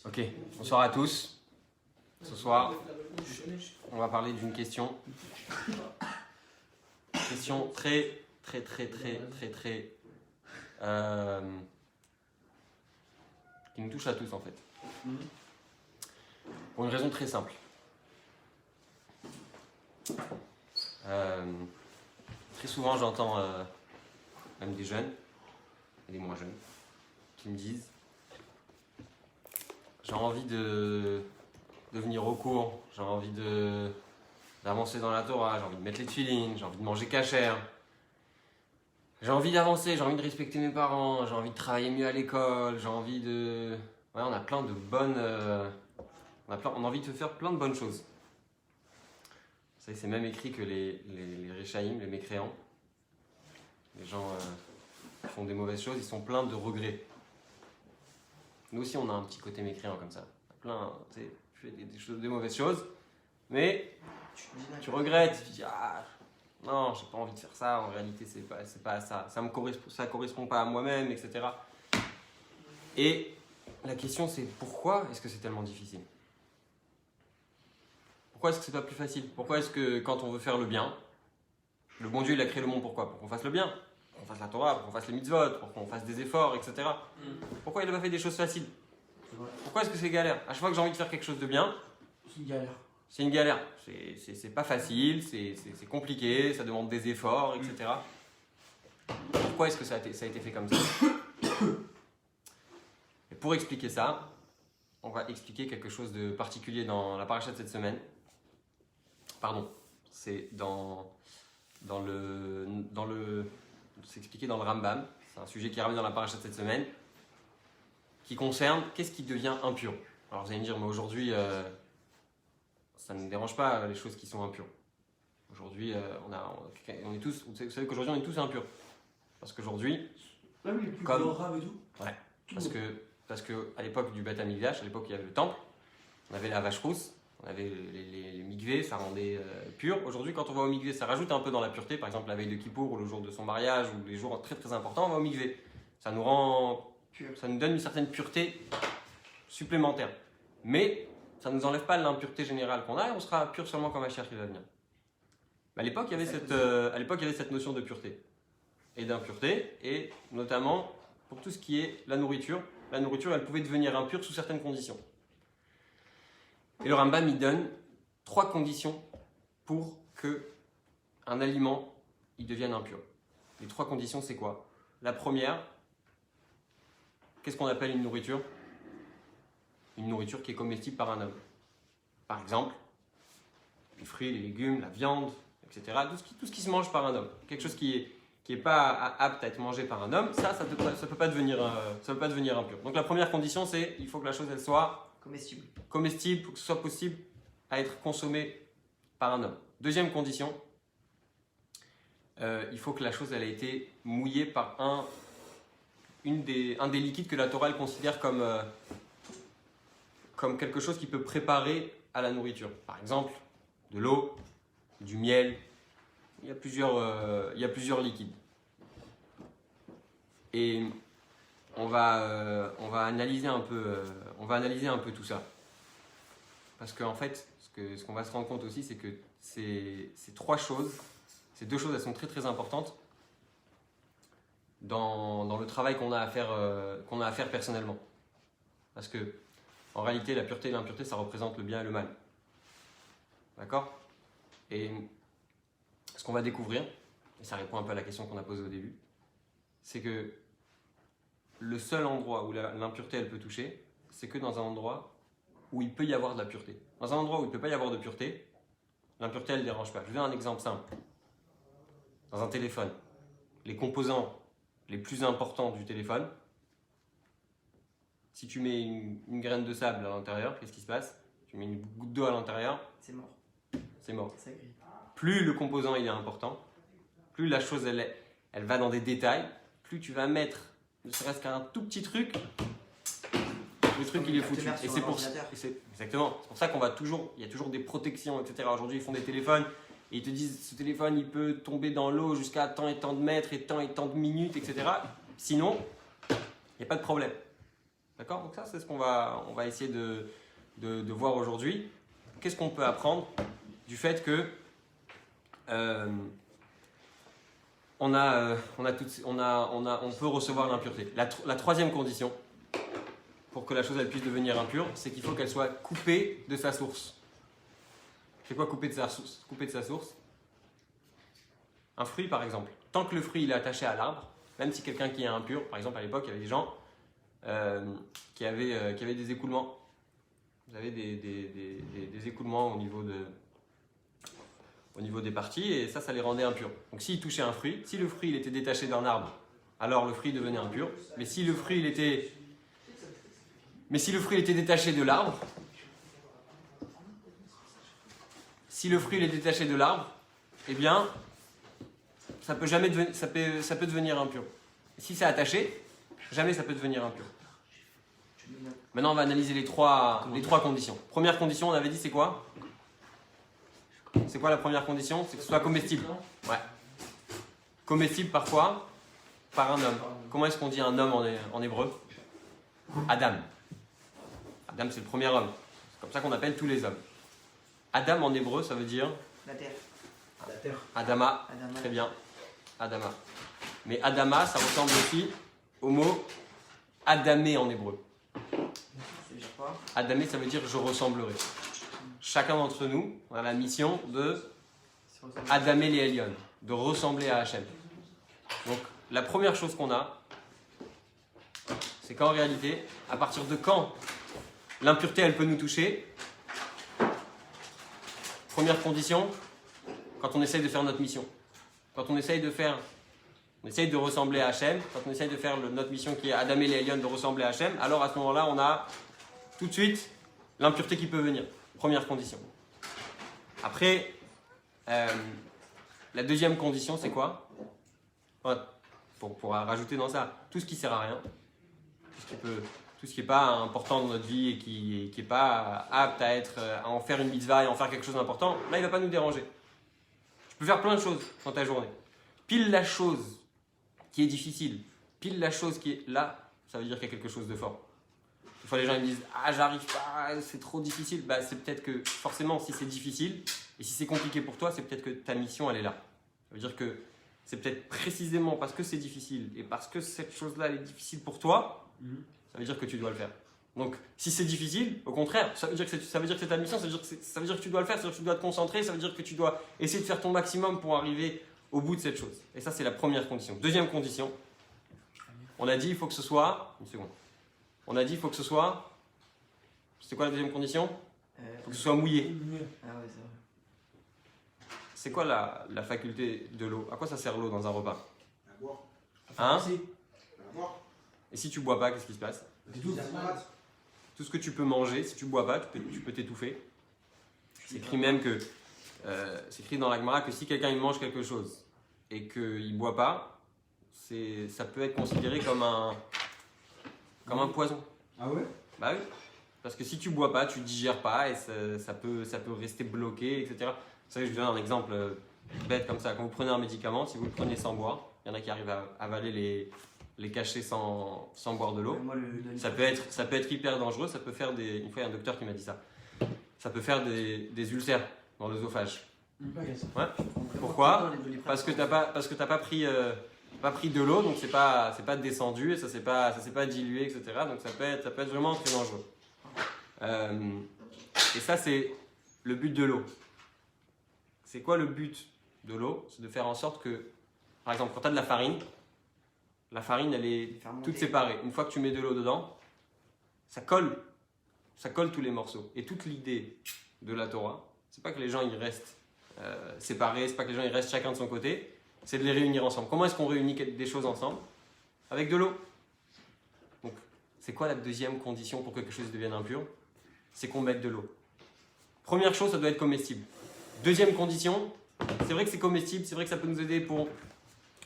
Ok, bonsoir à tous. Ce soir, on va parler d'une question. Question très qui nous touche à tous en fait. Pour une raison très simple. Très souvent j'entends même des jeunes et des moins jeunes qui me disent j'ai envie de venir au cours, j'ai envie d'avancer dans la Torah, j'ai envie de mettre les tefilines, j'ai envie de manger kasher, j'ai envie d'avancer, j'ai envie de respecter mes parents, j'ai envie de travailler mieux à l'école, j'ai envie de... Ouais, on a plein de bonnes... on a envie de faire plein de bonnes choses. Vous savez, c'est même écrit que les Réchaïm, les mécréants, les gens qui font des mauvaises choses, ils sont pleins de regrets. Nous aussi, on a un petit côté mécréant comme ça. Plein, tu sais, tu fais des mauvaises choses, mais tu regrettes, tu dis ah non, j'ai pas envie de faire ça. En réalité, c'est pas ça. Ça correspond pas à moi-même, etc. Et la question, c'est pourquoi est-ce que c'est tellement difficile? Pourquoi est-ce que c'est pas plus facile? Pourquoi est-ce que quand on veut faire le bien, le bon Dieu il a créé le monde pourquoi? Pour qu'on fasse le bien, pour qu'on fasse la Torah, pour qu'on fasse les mitzvot, pour qu'on fasse des efforts, etc. Pourquoi il n'a pas fait des choses faciles? Pourquoi est-ce que c'est galère? À chaque fois que j'ai envie de faire quelque chose de bien, c'est une galère. C'est une galère. C'est pas facile, c'est compliqué, ça demande des efforts, etc. Pourquoi est-ce que ça a été fait comme ça? Et pour expliquer ça, on va expliquer quelque chose de particulier dans la paracha de cette semaine. Pardon, c'est c'est expliqué dans le Rambam. C'est un sujet qui est ramené dans la paracha de cette semaine, qui concerne qu'est-ce qui devient impur. Alors vous allez me dire, mais aujourd'hui, ça ne dérange pas les choses qui sont impures. Aujourd'hui, on est tous, vous savez qu'aujourd'hui on est tous impurs. Parce qu'aujourd'hui, même les plus comme grands et tout. Ouais. Parce que à l'époque du Beth Amikdash, à l'époque où il y avait le temple, on avait la vache rousse, on avait les mikvés, ça rendait pur. Aujourd'hui, quand on va au mikvé, ça rajoute un peu dans la pureté. Par exemple, la veille de Kippour ou le jour de son mariage ou les jours très très importants, on va au mikvé. Ça nous rend pur, ça nous donne une certaine pureté supplémentaire. Mais ça ne nous enlève pas l'impureté générale qu'on a et on sera pur seulement quand Mashiach va venir. Mais à l'époque, il y avait cette notion de pureté et d'impureté, et notamment pour tout ce qui est la nourriture. La nourriture, elle pouvait devenir impure sous certaines conditions. Et le Rambam, il donne 3 conditions pour que un aliment il devienne impur. Les 3 conditions, c'est quoi? La première, qu'est-ce qu'on appelle une nourriture? Une nourriture qui est comestible par un homme. Par exemple, les fruits, les légumes, la viande, etc. Tout ce qui se mange par un homme. Quelque chose qui est pas apte à être mangé par un homme, ça peut pas devenir impur. Donc la première condition, c'est il faut que la chose elle soit comestible pour que ce soit possible à être consommé par un homme. Deuxième condition, il faut que la chose elle ait été mouillée par un des liquides que la Torah elle considère comme quelque chose qui peut préparer à la nourriture. Par exemple, de l'eau, du miel, il y a plusieurs liquides. Et on va analyser un peu tout ça. Parce qu'en fait, ce qu'on va se rendre compte aussi, c'est que ces 2 choses, elles sont très très importantes dans le travail qu'on a à faire personnellement. Parce que en réalité, la pureté et l'impureté, ça représente le bien et le mal. D'accord? Et ce qu'on va découvrir, et ça répond un peu à la question qu'on a posée au début, c'est que le seul endroit où l'impureté elle peut toucher, c'est que dans un endroit où il peut y avoir de la pureté. Dans un endroit où il ne peut pas y avoir de pureté, l'impureté elle ne dérange pas. Je vais donner un exemple simple. Dans un téléphone, les composants les plus importants du téléphone, si tu mets une graine de sable à l'intérieur, qu'est-ce qui se passe? Tu mets une goutte d'eau à l'intérieur, c'est mort. C'est mort. Ça grille. Plus le composant il est important, plus la chose elle va dans des détails, plus tu vas mettre ne serait-ce qu'un tout petit truc, le truc il est foutu. Et c'est pour ça qu'on va il y a toujours des protections, etc. Aujourd'hui ils font des téléphones et ils te disent ce téléphone il peut tomber dans l'eau jusqu'à tant et tant de mètres et tant de minutes, etc. Sinon, n'y a pas de problème. D'accord? Donc ça, c'est ce qu'on va essayer de voir aujourd'hui. Qu'est-ce qu'on peut apprendre du fait que on peut recevoir l'impureté. La troisième condition, pour que la chose elle puisse devenir impure, c'est qu'il faut qu'elle soit coupée de sa source. C'est quoi couper de sa source? Couper de sa source. Un fruit, par exemple. Tant que le fruit il est attaché à l'arbre, même si quelqu'un qui est impur, par exemple à l'époque, il y avait des gens qui avaient des écoulements. Vous avez des écoulements au niveau des parties, et ça les rendait impurs. Donc s'ils touchaient un fruit, si le fruit il était détaché d'un arbre, alors le fruit devenait impur. Mais si le fruit il était détaché de l'arbre, eh bien, ça peut devenir impur. Si c'est attaché, jamais ça peut devenir impur. Maintenant, on va analyser les trois conditions. Première condition, on avait dit, c'est quoi? C'est quoi la première condition? C'est que ce soit comestible. Ouais. Comestible par quoi? Par un homme. Comment est-ce qu'on dit un homme en hébreu? Adam. Adam, c'est le premier homme. C'est comme ça qu'on appelle tous les hommes. Adam en hébreu, ça veut dire? La terre. La terre. Adama. Adama. Très bien. Adama. Mais Adama, ça ressemble aussi au mot Adamé en hébreu. Ça veut dire quoi? Adamé, ça veut dire je ressemblerai. Chacun d'entre nous a la mission de Adamé les Elion, de ressembler à Hachem. Donc, la première chose qu'on a, c'est qu'en réalité, à partir de quand l'impureté, elle peut nous toucher? Première condition, quand on essaye de faire notre mission. Quand on essaye de ressembler à Hachem, quand on essaye de faire notre mission qui est Adamé les Elion, de ressembler à Hachem, alors à ce moment-là, on a tout de suite l'impureté qui peut venir. Première condition. Après, la deuxième condition, c'est quoi? Pour rajouter dans ça, tout ce qui sert à rien, tout ce qui n'est pas important dans notre vie et qui n'est pas apte à en faire une mitzvah et en faire quelque chose d'important, là, il ne va pas nous déranger. Tu peux faire plein de choses dans ta journée. Pile la chose qui est difficile, pile la chose qui est là, ça veut dire qu'il y a quelque chose de fort. Des fois, les gens ils me disent « Ah, j'arrive pas, c'est trop difficile. » Bah, c'est peut-être que, forcément, si c'est difficile et si c'est compliqué pour toi, c'est peut-être que ta mission, elle est là. Ça veut dire que c'est peut-être précisément parce que c'est difficile et parce que cette chose-là, elle est difficile pour toi, ça veut dire que tu dois le faire. Donc, si c'est difficile, au contraire, ça veut dire que c'est ta mission, ça veut dire que tu dois le faire, ça veut dire que tu dois te concentrer, ça veut dire que tu dois essayer de faire ton maximum pour arriver au bout de cette chose. Et ça, c'est la première condition. Deuxième condition, on a dit il faut que ce soit... Une seconde. On a dit il faut que ce soit... C'est quoi la deuxième condition? Il faut que ce soit mouillé. Ah ouais, c'est vrai. C'est quoi la faculté de l'eau? À quoi ça sert l'eau dans un repas? À boire. Hein? À boire. Et si tu bois pas, qu'est-ce qui se passe? Tout ce que tu peux manger, si tu bois pas, tu peux t'étouffer. C'est écrit même que... c'est écrit dans la Gemara que si quelqu'un il mange quelque chose et qu'il ne boit pas, ça peut être considéré comme un poison. Ah ouais? Bah oui. Parce que si tu bois pas, tu digères pas et ça peut rester bloqué, etc. Vous savez, je vous donne un exemple bête comme ça. Quand vous prenez un médicament, si vous le prenez sans boire, il y en a qui arrivent à avaler les cachets sans boire de l'eau. Moi, Ça peut être hyper dangereux. Ça peut faire une fois, il y a un docteur qui m'a dit ça. Ça peut faire des ulcères dans l'œsophage. Ouais. Pourquoi? Parce que t'as pas pris de l'eau, donc c'est pas descendu et ça s'est pas dilué, etc. Donc ça peut être vraiment très dangereux. Et ça, c'est le but de l'eau. C'est quoi le but de l'eau? C'est de faire en sorte que, par exemple, quand tu as de la farine, elle est toute séparée. Une fois que tu mets de l'eau dedans, ça colle tous les morceaux. Et toute l'idée de la Torah, c'est pas que les gens ils restent séparés, c'est pas que les gens ils restent chacun de son côté, c'est de les réunir ensemble. Comment est-ce qu'on réunit des choses ensemble? Avec de l'eau. Donc, c'est quoi la deuxième condition pour que quelque chose devienne impur? C'est qu'on mette de l'eau. Première chose, ça doit être comestible. Deuxième condition, c'est vrai que c'est comestible, c'est vrai que ça peut nous aider pour...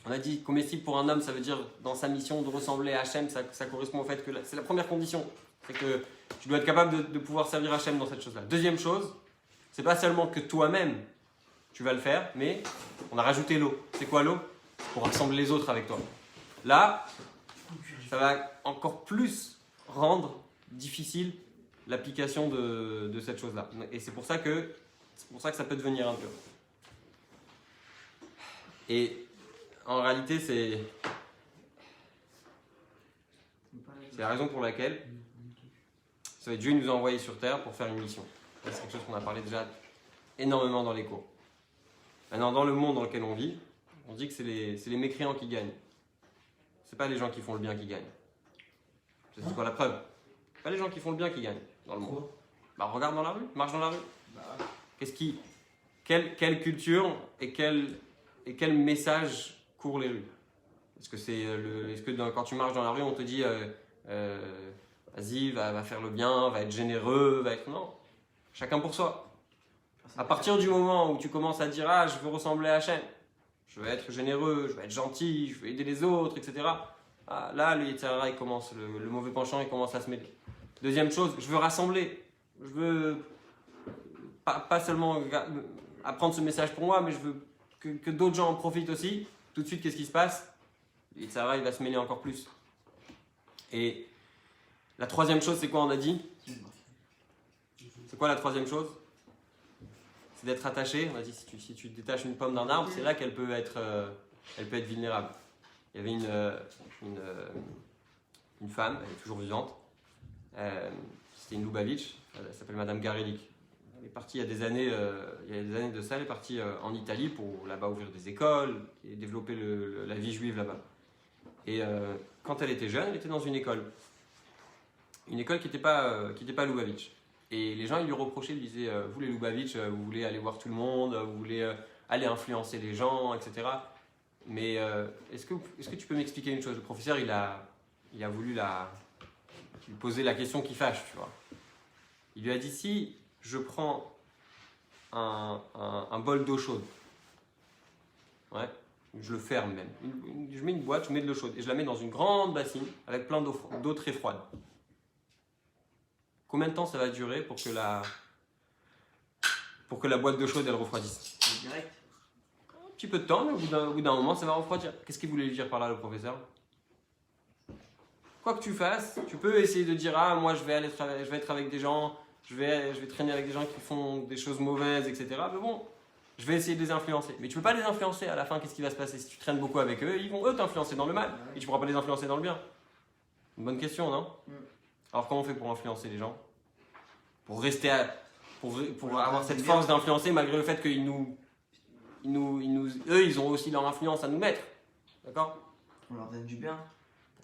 On a dit comestible pour un homme, ça veut dire dans sa mission de ressembler à Hachem, ça correspond au fait que c'est la première condition. C'est que tu dois être capable de pouvoir servir Hachem dans cette chose-là. Deuxième chose, c'est pas seulement que toi-même tu vas le faire, mais on a rajouté l'eau. C'est quoi l'eau? Pour rassembler les autres avec toi. Là, ça va encore plus rendre difficile l'application de cette chose-là. Et c'est pour ça que ça peut devenir impur. Et en réalité, c'est la raison pour laquelle Dieu nous a envoyés sur terre pour faire une mission. C'est quelque chose qu'on a parlé déjà énormément dans les cours. Maintenant, dans le monde dans lequel on vit, on dit que c'est les mécréants qui gagnent. C'est pas les gens qui font le bien qui gagnent. C'est quoi la preuve? C'est pas les gens qui font le bien qui gagnent dans le monde. Bah, regarde dans la rue, marche dans la rue. Quelle culture et quel message court les rues? Est-ce que quand tu marches dans la rue, on te dit vas-y, va faire le bien, va être généreux, Non. Chacun pour soi. À partir du moment où tu commences à dire je veux ressembler à Hachem, je veux être généreux, je veux être gentil, je veux aider les autres, etc. Là, le Yetzirah, il commence, le mauvais penchant, il commence à se mêler. Deuxième chose, je veux rassembler. Je veux pas seulement apprendre ce message pour moi, mais je veux que d'autres gens en profitent aussi. Tout de suite, qu'est-ce qui se passe? Le Yetzirah, il va se mêler encore plus. Et la troisième chose, c'est quoi on a dit? C'est quoi la troisième chose? C'est d'être attaché. On a dit si tu détaches une pomme d'un arbre, c'est là qu'elle peut être vulnérable. Il y avait une femme, elle est toujours vivante. C'était une Lubavitch, elle s'appelle Madame Garelik. Elle est partie il y a des années de ça, elle est partie en Italie pour là-bas ouvrir des écoles et développer la vie juive là-bas. Et quand elle était jeune, elle était dans une école qui n'était pas Lubavitch. Et les gens, ils lui reprochaient, ils lui disaient vous les Lubavitch, vous voulez aller voir tout le monde, vous voulez aller influencer les gens, etc. Mais est-ce que tu peux m'expliquer une chose? Le professeur, il a voulu lui poser la question qui fâche, tu vois. Il lui a dit si je prends un bol d'eau chaude, ouais, je le ferme même, je mets une boîte, je mets de l'eau chaude et je la mets dans une grande bassine avec plein d'eau très froide. Combien de temps ça va durer pour que la boîte d'eau chaude elle refroidisse? Direct. Un petit peu de temps, mais au bout d'un moment ça va refroidir. Qu'est-ce qu'il voulait lui dire par là le professeur? Quoi que tu fasses, tu peux essayer de dire moi je vais être avec des gens, je vais traîner avec des gens qui font des choses mauvaises, etc. Mais bon, je vais essayer de les influencer. Mais tu peux pas les influencer. À la fin, qu'est-ce qui va se passer? Si tu traînes beaucoup avec eux, ils vont t'influencer dans le mal et tu pourras pas les influencer dans le bien. Une bonne question, non? Alors comment on fait pour influencer les gens? Pour rester pour avoir cette force d'influencer malgré le fait qu'eux ils ont aussi leur influence à nous mettre. D'accord? On leur donne du bien.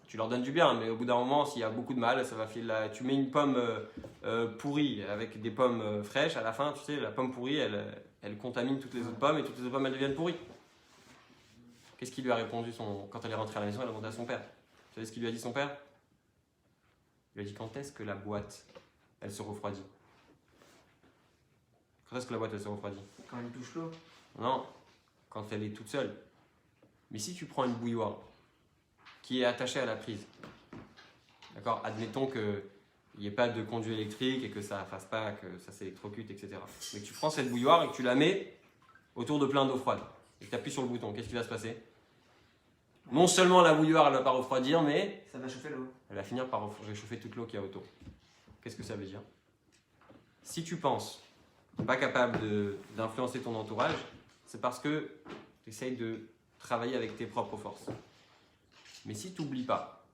Tu leur donnes du bien, mais au bout d'un moment, s'il y a beaucoup de mal, ça va filer tu mets une pomme pourrie avec des pommes fraîches, à la fin, tu sais, la pomme pourrie, elle contamine toutes les autres pommes et toutes les autres pommes, elles deviennent pourries. Qu'est-ce qu'il lui a répondu quand elle est rentrée à la maison? Elle a demandé à son père. Vous savez ce qu'il lui a dit son père? Il lui a dit quand est-ce que la boîte, elle se refroidit? Quand est-ce que la boîte, elle se refroidit? Quand elle touche l'eau. Non, quand elle est toute seule. Mais si tu prends une bouilloire qui est attachée à la prise, d'accord, admettons qu'il n'y ait pas de conduit électrique et que ça fasse pas, que ça s'électrocute, etc. Mais que tu prends cette bouilloire et que tu la mets autour de plein d'eau froide et que tu appuies sur le bouton, qu'est-ce qui va se passer? Non seulement la bouilloire, elle ne va pas refroidir, mais ça va chauffer l'eau. Elle va finir par réchauffer toute l'eau qu'il y a autour. Qu'est-ce que ça veut dire? Si tu penses pas capable d'influencer ton entourage, c'est parce que tu essayes de travailler avec tes propres forces. Mais si tu n'oublies pas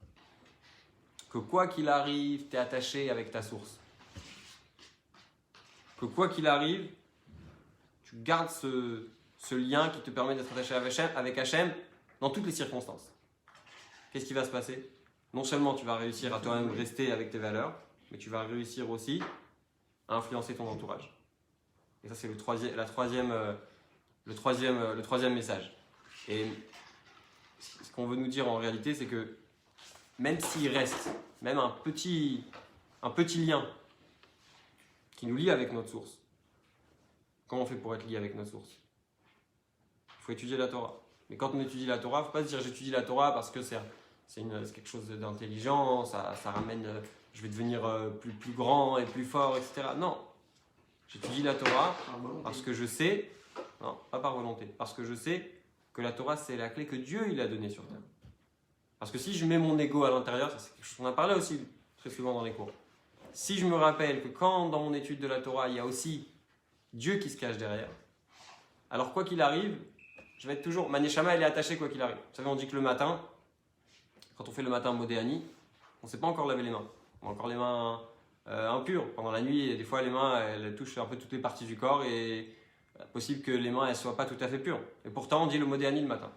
que quoi qu'il arrive, tu es attaché avec ta source, que quoi qu'il arrive, tu gardes ce lien qui te permet d'être attaché avec Hachem dans toutes les circonstances. Qu'est-ce qui va se passer? Non seulement tu vas réussir à toi-même rester avec tes valeurs, mais tu vas réussir aussi à influencer ton entourage. Et ça, c'est le troisième message. Et ce qu'on veut nous dire en réalité, c'est que même s'il reste même un petit lien qui nous lie avec notre source, comment on fait pour être lié avec notre source? Il faut étudier la Torah. Mais quand on étudie la Torah, il ne faut pas se dire j'étudie la Torah parce que c'est quelque chose d'intelligent, ça ramène, je vais devenir plus grand et plus fort, etc. Non, j'étudie la Torah parce que je sais, non, pas par volonté, parce que je sais que la Torah c'est la clé que Dieu il a donnée sur terre. Parce que si je mets mon ego à l'intérieur, ça c'est quelque chose qu'on a parlé aussi très souvent dans les cours. Si je me rappelle que quand dans mon étude de la Torah, il y a aussi Dieu qui se cache derrière, alors quoi qu'il arrive, je vais être toujours... Ma neshama, elle est attachée quoi qu'il arrive. Vous savez, on dit que le matin, quand on fait le matin modéani, on ne sait pas encore laver les mains. On a encore les mains impures. Pendant la nuit, des fois, les mains, elles touchent un peu toutes les parties du corps et possible que les mains ne soient pas tout à fait pures. Et pourtant, on dit le modéani le matin.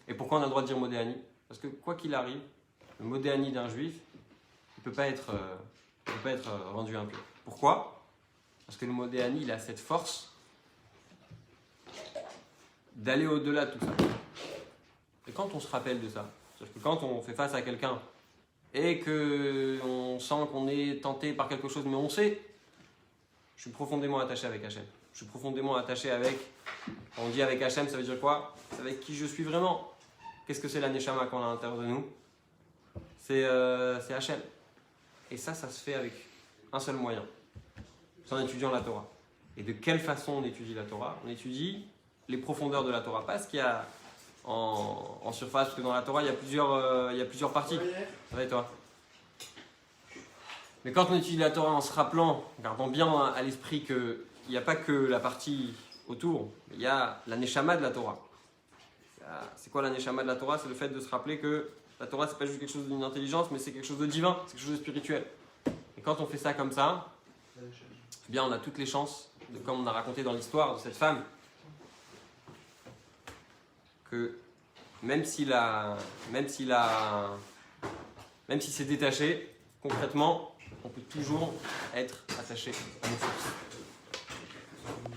Et pourquoi on a le droit de dire modéani? Parce que quoi qu'il arrive, le modéani d'un juif, il ne peut pas être rendu impur. Pourquoi? Parce que le modéani, il a cette force d'aller au-delà de tout ça. Et quand on se rappelle de ça, c'est-à-dire que quand on fait face à quelqu'un et qu'on sent qu'on est tenté par quelque chose, mais on sait, je suis profondément attaché avec Hachem. Je suis profondément attaché avec, on dit avec Hachem, ça veut dire quoi? C'est avec qui je suis vraiment. Qu'est-ce que c'est la Neshama qu'on a à l'intérieur de nous? C'est Hachem. Et ça se fait avec un seul moyen. C'est en étudiant la Torah. Et de quelle façon on étudie la Torah? On étudie les profondeurs de la Torah. Pas ce qu'il y a en surface, parce que dans la Torah, il y a plusieurs parties. Ça va et toi? Mais quand on étudie la Torah en se rappelant, gardant bien à l'esprit qu'il n'y a pas que la partie autour, il y a la Neshama de la Torah. C'est quoi la Neshama de la Torah? C'est le fait de se rappeler que la Torah, c'est pas juste quelque chose d'une intelligence, mais c'est quelque chose de divin, c'est quelque chose de spirituel. Et quand on fait ça comme ça, eh bien on a toutes les chances, comme on a raconté dans l'histoire de cette femme, que même si c'est détaché, concrètement, on peut toujours être attaché à nos sources.